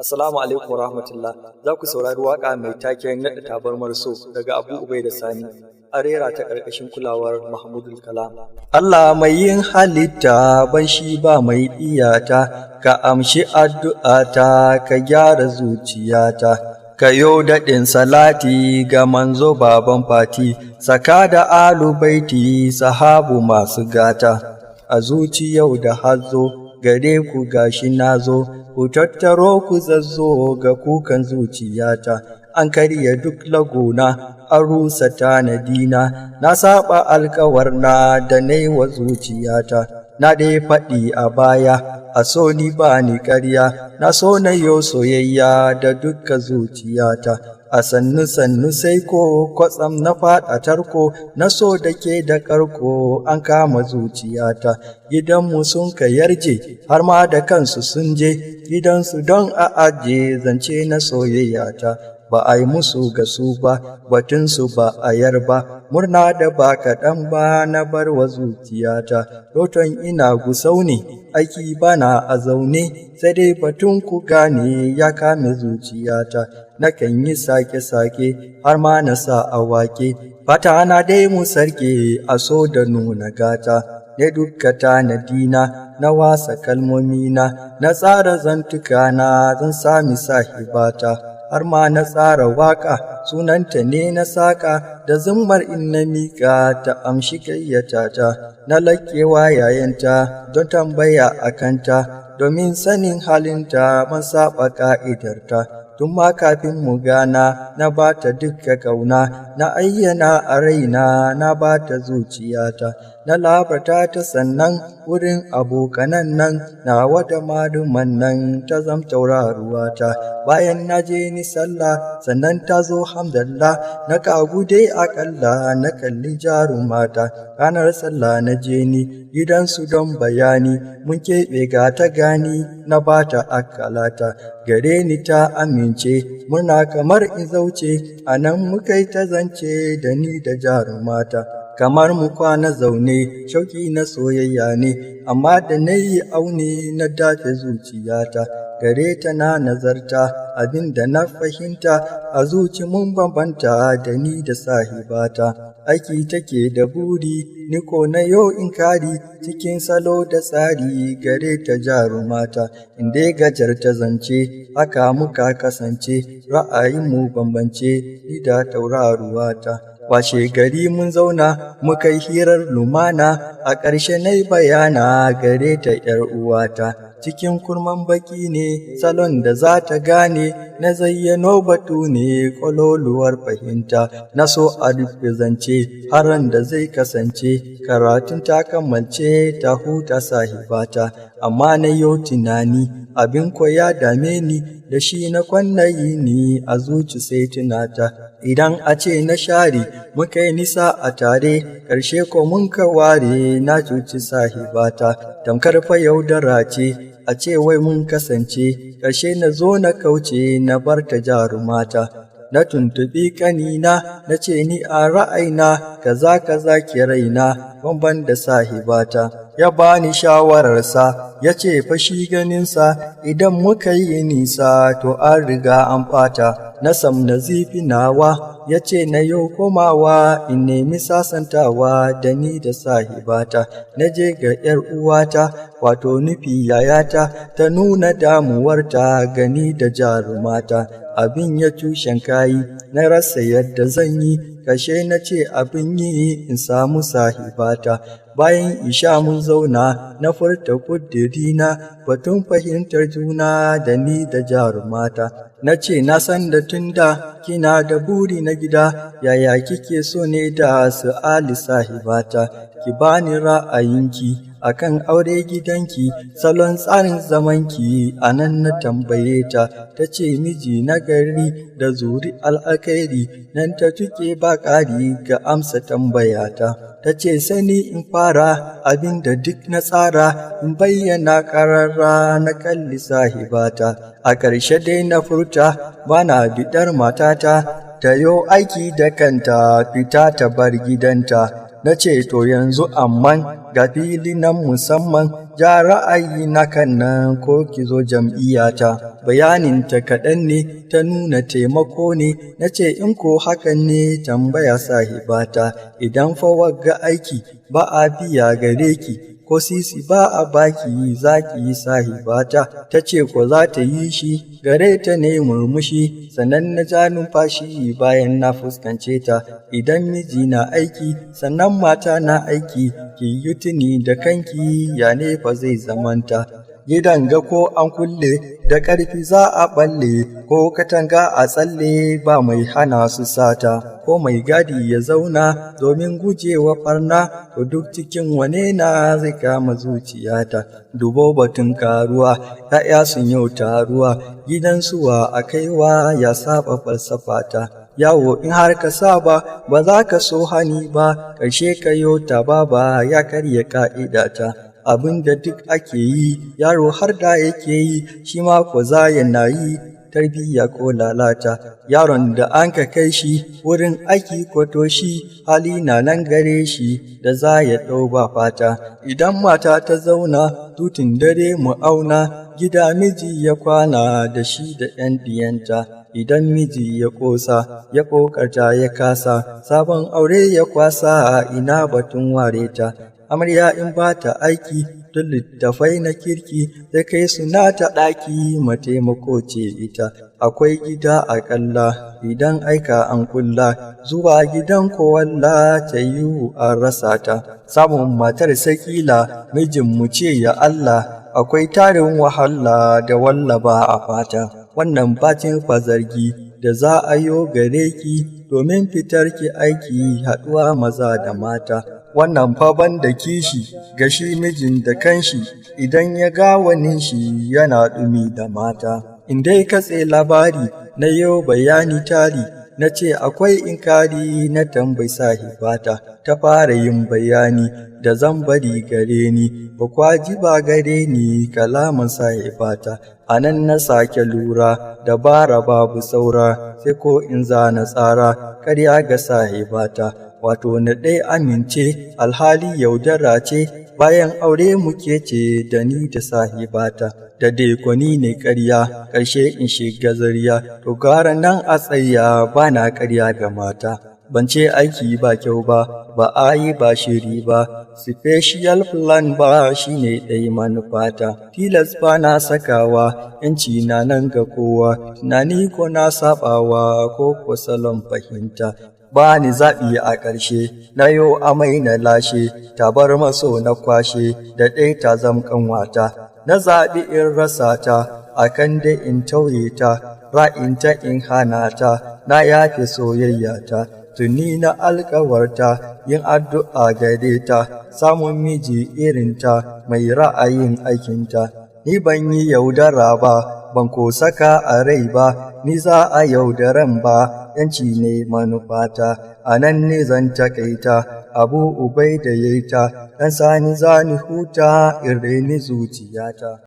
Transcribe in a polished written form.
Assalamu alaikum warahmatullah. Za ku saurari waƙa mai taken naɗa tabarmar so daga Abu Ubaida Sani. A rera ta ƙarƙashin kulawar Mahmudul Kalam. Allah mai yin halitta ban shi ba mai iyata, ka amshi addu'ata ka gyara zuciyata. Ka yo daɗin salati ga manzo baban fati, saka da alu baiti sahabu masu gata. A zuci yau da hazo gare ku gashi nazo, ku tattaro ku zazzo ga kukan zuciyata. An karya duk laguna, an rusa tanadina, na saba alkawarna da naiwa zuciyata. Na dai faɗi a baya, a so ni ba ni ƙarya, na so na yo soyayya da dukkan zuciyata. A sannu sai ko kwatsam na faɗa tarko, na so da ke da ƙarko an kama zuciyata. Gidanmu sun ka yarje, har ma da kansu sun je, gidansu don a aje zance na soyayyata. Ba a yi musu ga su ba, batunsu ba a yar ba, murna da ba kaɗan ba na bar wa zuciyata. Roton ina gusau ne, aiki bana a zaune, sai dai batun ku gane ya kame zuciyata. Nakan yi sake-sake har ma na sa a wake, fata na dai mu sarke a so da nuna gata. Ne dukka tanadina na wasa kalmomina, na tsara zantukana zan sami sahibata. Har ma na tsara waƙa sunanta ne na saƙa, da zummar in na miƙa ta amshi gayyata ta. Na laƙewa yayanta don tambaya a kanta, domin sanin halinta ban saɓa ƙa'idarta. Tun ma kafin mu gana na ba ta dukka ƙauna, na ayyana a raina na ba ta zuciyata. Na labarta ta sannan wurin abokanan nan, na wata maluman nan ta zam tauraruwata. Bayan na je ni sallah sannan ta zo hamdallah, na kagu dai aƙalla na kalli jarumata. Ranar sallah na je ni gidansu don bayani, mun keɓe ga ta gani na ba ta akalata. Gare ni ta amince murna kamar in zauce, a nan muka yi ta zance da ni da jarumata. Kamar mu kwana zaune shauƙi na soyayya ne, amma da na yi aune na dafe zuciyata. Gare ta na nazarta abin da na fahimta, a zuci mun bambanta da ni da sahibata. Aiki take da buri, ni ko na yo in kari, cikin salo da tsari gare ta jarumata. Inda gajar ta zance, haka muka kasance, ra'ayinmu bambance, ni da tauraruwata. Washe gari mun zauna muka yi hirar lumana, a ƙarshe na yi bayana gare ta ‘yar uwata. Cikin kurman baki ne salon da za ta gane, na zayyano batu ne ƙwaloluwar fahimta. Na so a rufe zance haran da zai kasance, karatun ta kammalce ta huta sahibata. Amma na yau tunani abin ko ya dame ni, da shi na kwannayi ni a zuci sai tunata. Idan a ce na share muka yi nisa a tare, ƙarshe ko mun ka ware na cuci sahibata. Tamkar fa yaudara ce a ce wai mun kasance, ƙarshe na zo na kauce na bar ta jarumata. Na tuntuɓi ƙanina na ce ni a ra'aina kaza ki raina, bamban da sahibata. Ya bani shawararsa ya ce fashi ganinsa, idan muka yi nisa to an riga an ɓata. Na sam na zifi nawa ya ce na yau komawa, in nemi sasantawa da ni da sahibata. Na je ga ‘yar uwata wato nufi yayata, ta nuna damuwarta gani da jarumata. Abin ya tushen kayi na rasa yadda zan yi, kashe na ce abin yi in samu sahibata. Bayan isha mun zauna na furta ƙudirina, batun fahimtar juna da ni da jarumata. Na ce na san da tunda kina da buri na gida, yaya kike so ne da su'ali sahibata. Ki bani ra'ayinki akan aure gidanki, salon tsarin zamanki. A nan na tambaye ta, ta ce miji na gari da zuri al'akairi, nan ta tuke ba ƙari ga amsa tambayata. Ta ce sani in fara abin da duk na tsara, in bayyana ƙararra na kalli sahibata. A ƙarshe dai na furta bana biɗar matata, ta yo aiki da kanta fita ta bar gidanta. Na ce to yanzu amman ga fili nan musamman, ja ra'ayi na kan nan ko ki zo jam'iyyata. Bayaninta kaɗan ne ta nuna taimako ne, na ce in ko hakan ne tambaya sahibata, idan fa wagga aiki ba a biya gare ki, ko sisi ba a baki za ki yi sahibata. Ta ce ko za ta yi shi, gare ta ne murmushi, sannan na ja numfashi bayan na fuskance ta. Idan miji na aiki sannan mata na aiki, ki yi tuni da kanki ya ne fa zai zamanta. Gidan ga ko an kulle da ƙarfi za a ɓalle, ko katanga a tsalle ba mai hana su sata, ko mai gadi ya zauna domin gujewa ɓarna, to duk cikin wane na zai kama zuciyata. Dubo batun karuwa, ‘ya'ya sun yau taruwa, gidan suwa a kaiwa ya saba falsafata. Yawo in har ka saba ba za ka so hani ba, ƙarshe ka yota ba ya karya ƙa'idata. Abin da duk ake yi yaro har da yake yi, shi ma ko za yana yi, tarbiyya ko lalata. Yaron da an ka kai shi wurin aiki ko to shi, hali na nan gare shi da za ya ɗau ba fata. Idan mata ta zauna tutun dare mu auna, gida miji ya kwana da shi da ‘yan diyanta. Idan miji ya ƙosa, ya ƙoƙarta ya kasa, sabon aure ya kwasa, ina batun ware ta. Amarya in ba ta aiki, duk littafai na kirki zai kai su nata ɗaki, mataimako ce ita. Akwai gida aƙalla idan aika an kulla, zuwa gidan kowalla ta yiwu an rasa ta. Samun matar sakila mijin mu ce ya Allah, akwai tarin wahala da wallaba a fata. Wannan bacin fazargi da za a yo gare ki, domin fitar ki aiki haɗuwa maza da mata. Wannan fa da kishi ga shi mijin da kanshi, idan ya ga wani shi yana ɗumi da mata. In dai katse labari na yau bayani tari, na ce akwai inkari na tambayi sahibata, ta fara yin bayani da zan bari gare ni, ba kwaji ba gare ni kalaman sahibata. A nan na sake lura, dabara babu saura, sai ko in zana tsara, karya ga sahibata. Wato na ɗaya amince alhali yaudara ce, bayan aure muke ce da ni da sahibata. Da dai kwani ne ƙarya, ƙarshe in shiga zariya, to gara nan a tsaya ba na ƙarya ga mata. Ban ce aiki ba kyau ba, ba a yi ba shiri ba, special plan ba shi ne ɗai manufata. Tilas ba na sakawa, ‘yanci na nan ga kowa, tunani ko na saɓawa ko ko salon fahimta. Ba ni zaɓi a ƙarshe, na yo amai na lashe, tabar maso na kwashe, da ɗai ta zam ƙanwata. Na zaɓi in rasa ta, a kan da in tauye ta, ra'inta in hana ta, na yafe soyayya ta. Tuni na alƙawarta, yin addu'a gare ta, samun miji irinta, mai ra'ayin aikinta. Ni ban yi yaudara ba, ban ko saka a rai ba, ni za a yaudaran ba, ‘yanci ne manufata. A nan ne zan takaita, Abu Ubai da yaita, ɗan sani zani huta, in reni zuciyata.